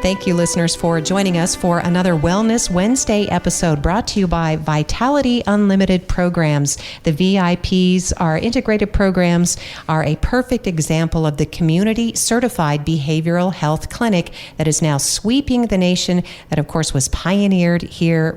Thank you, listeners, for joining us for another Wellness Wednesday episode brought to you by Vitality Unlimited Programs. The VIPs, our integrated programs, are a perfect example of the community-certified behavioral health clinic that is now sweeping the nation, that, of course, was pioneered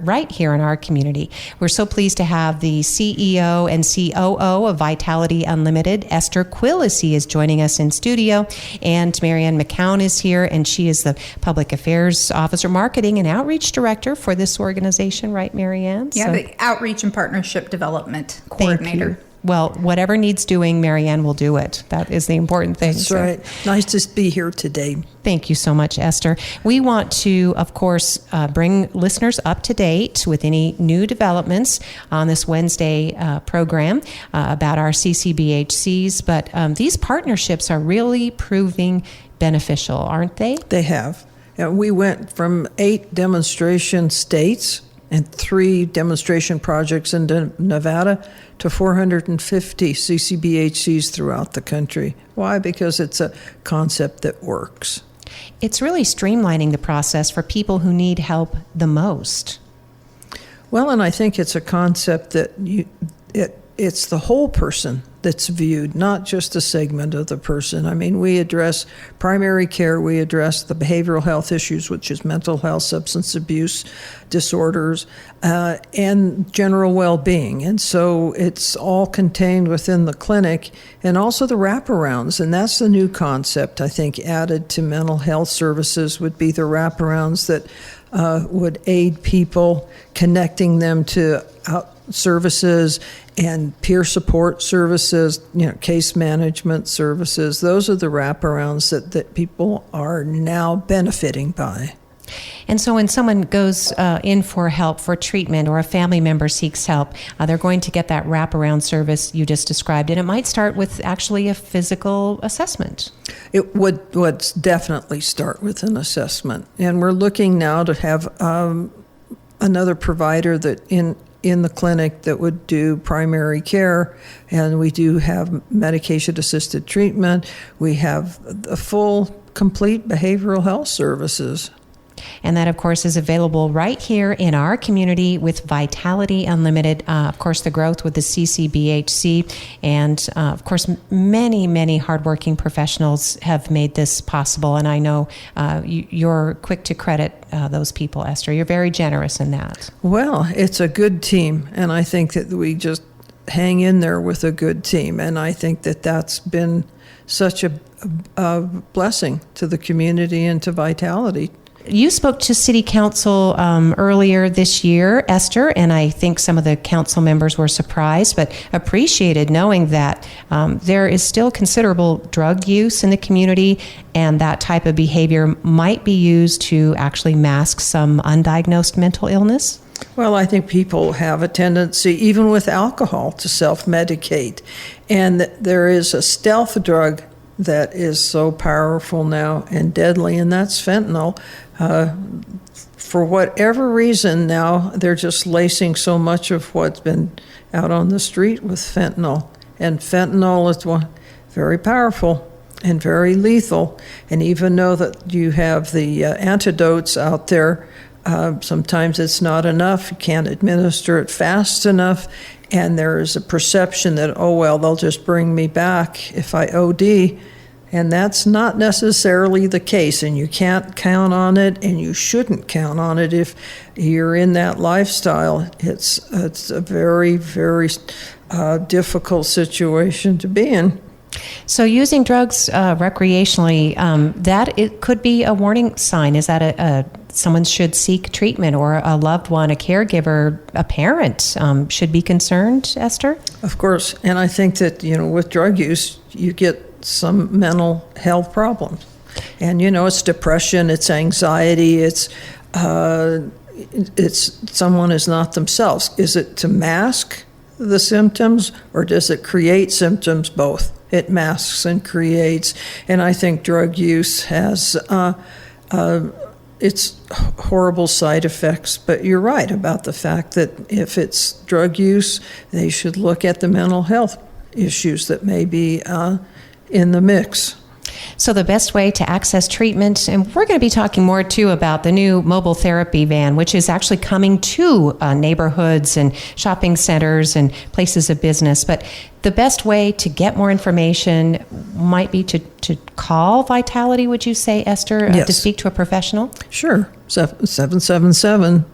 right here in our community. We're so pleased to have the CEO and COO of Vitality Unlimited, Ester Quilici, is joining us in studio, and Marianne McKown is here, and she is the Public Affairs Officer, Marketing and Outreach Director for this organization, right, Marianne? Yeah, the Outreach and Partnership Development Coordinator. Well, whatever needs doing, Marianne will do it. That is the important thing. That's right. Nice to be here today. Thank you so much, Esther. We want to, of course, bring listeners up to date with any new developments on this Wednesday program about our CCBHCs, but these partnerships are really proving beneficial, aren't they? They have. We went from 8 demonstration states and 3 demonstration projects in Nevada to 450 CCBHCs throughout the country. Why? Because it's a concept that works. It's really streamlining the process for people who need help the most. Well, and I think it's a concept that it's the whole person that's viewed, not just a segment of the person. I mean, we address primary care, we address the behavioral health issues, which is mental health, substance abuse disorders, and general well-being. And so it's all contained within the clinic, and also the wraparounds. And that's the new concept, I think, added to mental health services would be the wraparounds that would aid people, connecting them to services and peer support services, case management services. Those are the wraparounds that people are now benefiting by. And so when someone goes in for help, for treatment, or a family member seeks help, they're going to get that wraparound service you just described. And it might start with actually a physical assessment. It would definitely start with an assessment. And we're looking now to have another provider that in the clinic that would do primary care, and we do have medication-assisted treatment. We have the full, complete behavioral health services. And that, of course, is available right here in our community with Vitality Unlimited. Of course, the growth with the CCBHC. And, of course, many, many hardworking professionals have made this possible. And I know you're quick to credit those people, Esther. You're very generous in that. Well, it's a good team. And I think that we just hang in there with a good team. And I think that that's been such a blessing to the community and to Vitality. You spoke to City Council earlier this year, Esther, and I think some of the council members were surprised but appreciated knowing that there is still considerable drug use in the community, and that type of behavior might be used to actually mask some undiagnosed mental illness. Well, I think people have a tendency, even with alcohol, to self-medicate. And there is a stealth drug that is so powerful now and deadly, and that's fentanyl. For whatever reason now, they're just lacing so much of what's been out on the street with fentanyl. And fentanyl is very powerful and very lethal. And even though that you have the antidotes out there, sometimes it's not enough. You can't administer it fast enough. And there is a perception that, they'll just bring me back if I OD. And that's not necessarily the case, and you can't count on it, and you shouldn't count on it if you're in that lifestyle. It's a very, very difficult situation to be in. So using drugs recreationally, that it could be a warning sign. Is that someone should seek treatment, or a loved one, a caregiver, a parent should be concerned, Esther? Of course, and I think that, with drug use, you get some mental health problems. And, it's depression, it's anxiety, it's someone is not themselves. Is it to mask the symptoms, or does it create symptoms? Both. It masks and creates. And I think drug use has its horrible side effects. But you're right about the fact that if it's drug use, they should look at the mental health issues that may be in the mix. So the best way to access treatment, and we're going to be talking more too about the new mobile therapy van, which is actually coming to neighborhoods and shopping centers and places of business. But the best way to get more information might be to call Vitality, would you say, Esther, Yes. to speak to a professional? Sure. 777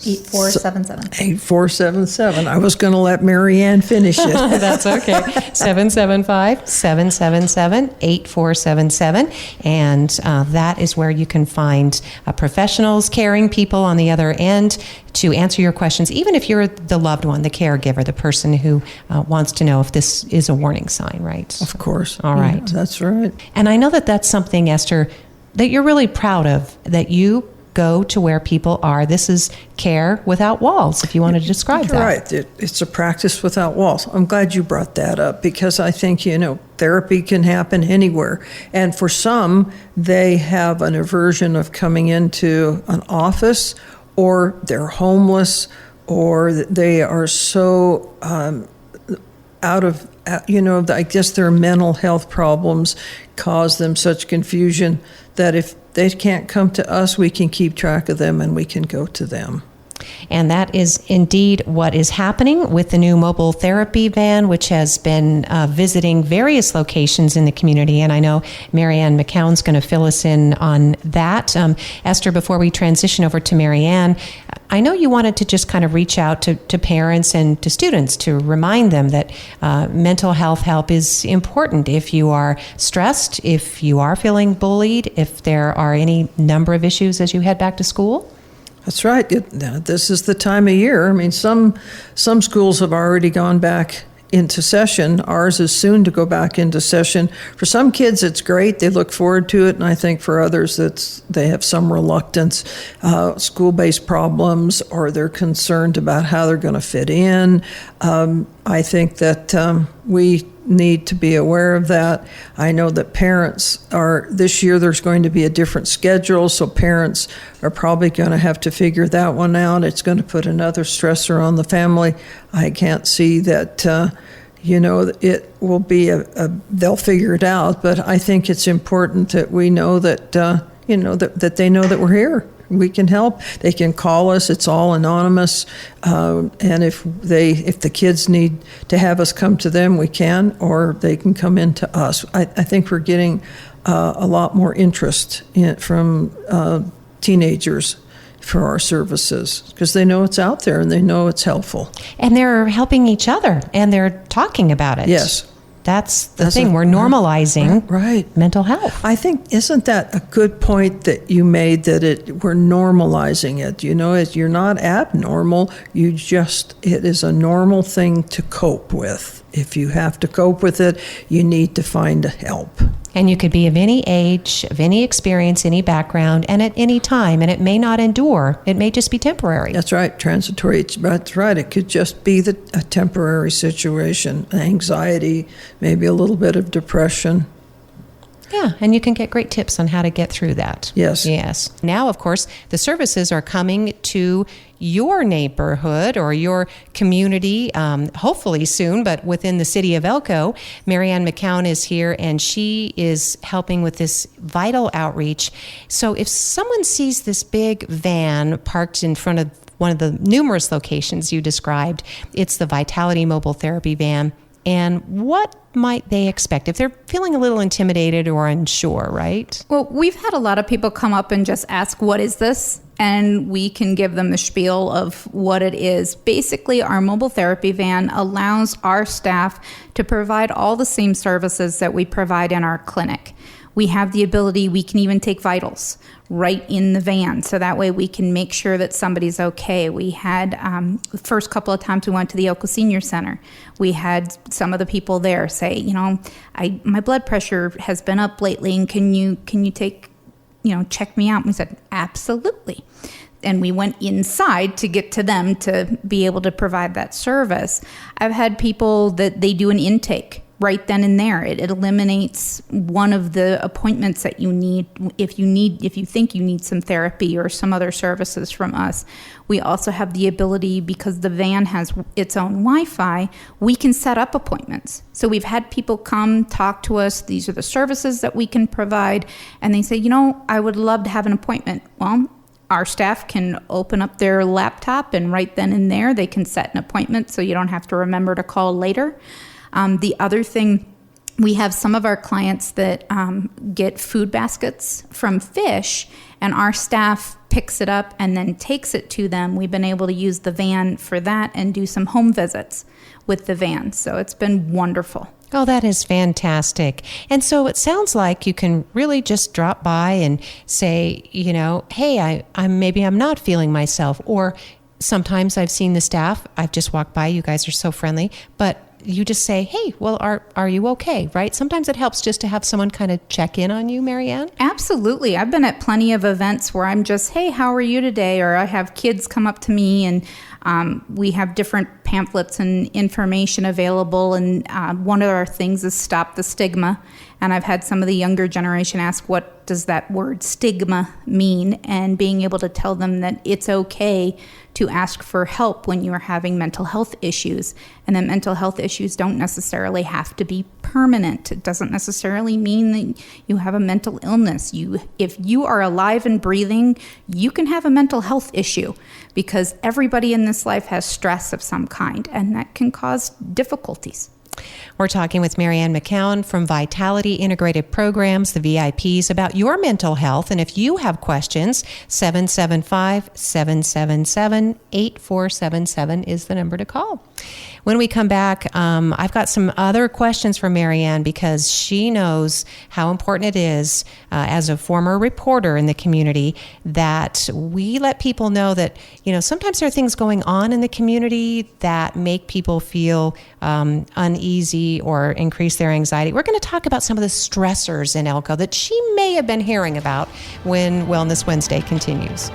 8477. 8477. I was going to let Marianne finish it. That's okay. 775-777-8477. And that is where you can find professionals, caring people on the other end to answer your questions, even if you're the loved one, the caregiver, the person who wants to know if this is a warning sign, right? Of course. All right. Yeah, that's right. And I know that that's something, Esther, that you're really proud of, that you go to where people are. This is care without walls, if you want to describe You're that. right. It's a practice without walls. I'm glad you brought that up because I think, therapy can happen anywhere. And for some, they have an aversion of coming into an office, or they're homeless, or they are so out of, I guess their mental health problems cause them such confusion that if they can't come to us, we can keep track of them and we can go to them. And that is indeed what is happening with the new mobile therapy van, which has been visiting various locations in the community. And I know Marianne McKown's going to fill us in on that. Esther, before we transition over to Marianne, I know you wanted to just kind of reach out to parents and to students to remind them that mental health help is important if you are stressed, if you are feeling bullied, if there are any number of issues as you head back to school. That's right. This is the time of year. I mean, some schools have already gone back into session. Ours is soon to go back into session. For some kids, it's great. They look forward to it. And I think for others, they have some reluctance, school-based problems, or they're concerned about how they're going to fit in. I think that we need to be aware of that. I know that this year there's going to be a different schedule, so parents are probably going to have to figure that one out. It's going to put another stressor on the family. I can't see that, it will be they'll figure it out, but I think it's important that we know that, that they know that we're here. We can help. They can call us. It's all anonymous. And if the kids need to have us come to them, we can, or they can come in to us. I think we're getting a lot more interest from teenagers for our services because they know it's out there and they know it's helpful. And they're helping each other and they're talking about it. Yes. That's the thing. We're normalizing right. mental health. I think, isn't that a good point that you made, that we're normalizing it? You're not abnormal. It is a normal thing to cope with. If you have to cope with it, you need to find help. And you could be of any age, of any experience, any background, and at any time. And it may not endure. It may just be temporary. That's right. Transitory. That's right. It could just be a temporary situation. Anxiety, maybe a little bit of depression. Yeah, and you can get great tips on how to get through that. Yes. Yes. Now, of course, the services are coming to your neighborhood or your community, hopefully soon, but within the city of Elko. Marianne McKown is here, and she is helping with this vital outreach. So if someone sees this big van parked in front of one of the numerous locations you described, it's the Vitality Mobile Therapy Van. And what might they expect if they're feeling a little intimidated or unsure, right? Well, we've had a lot of people come up and just ask, what is this? And we can give them the spiel of what it is. Basically, our mobile therapy van allows our staff to provide all the same services that we provide in our clinic. We have the ability, we can even take vitals right in the van, so that way we can make sure that somebody's okay. We had, the first couple of times we went to the Elko Senior Center, we had some of the people there say, my blood pressure has been up lately, and can you take, check me out? And we said, absolutely. And we went inside to get to them to be able to provide that service. I've had people that they do an intake right then and there. It eliminates one of the appointments that you need if you think you need some therapy or some other services from us. We also have the ability, because the van has its own Wi-Fi, we can set up appointments. So we've had people come talk to us. These are the services that we can provide. And they say, I would love to have an appointment. Well, our staff can open up their laptop, and right then and there, they can set an appointment so you don't have to remember to call later. The other thing, we have some of our clients that get food baskets from Fish, and our staff picks it up and then takes it to them. We've been able to use the van for that and do some home visits with the van. So it's been wonderful. Oh, that is fantastic. And so it sounds like you can really just drop by and say, hey, I'm not feeling myself. Or sometimes I've seen the staff, I've just walked by, you guys are so friendly, but you just say, hey, well, are you okay, right? Sometimes it helps just to have someone kind of check in on you, Marianne. Absolutely. I've been at plenty of events where I'm just, hey, how are you today? Or I have kids come up to me, and we have different pamphlets and information available. And one of our things is Stop the Stigma. And I've had some of the younger generation ask, what does that word stigma mean? And being able to tell them that it's okay to ask for help when you are having mental health issues. And that mental health issues don't necessarily have to be permanent. It doesn't necessarily mean that you have a mental illness. If you are alive and breathing, you can have a mental health issue, because everybody in this life has stress of some kind, and that can cause difficulties. We're talking with Marianne McKown from Vitality Integrated Programs, the VIPs, about your mental health. And if you have questions, 775-777-8477 is the number to call. When we come back, I've got some other questions for Marianne, because she knows how important it is, as a former reporter in the community, that we let people know that, sometimes there are things going on in the community that make people feel uneasy or increase their anxiety. We're going to talk about some of the stressors in Elko that she may have been hearing about when Wellness Wednesday continues.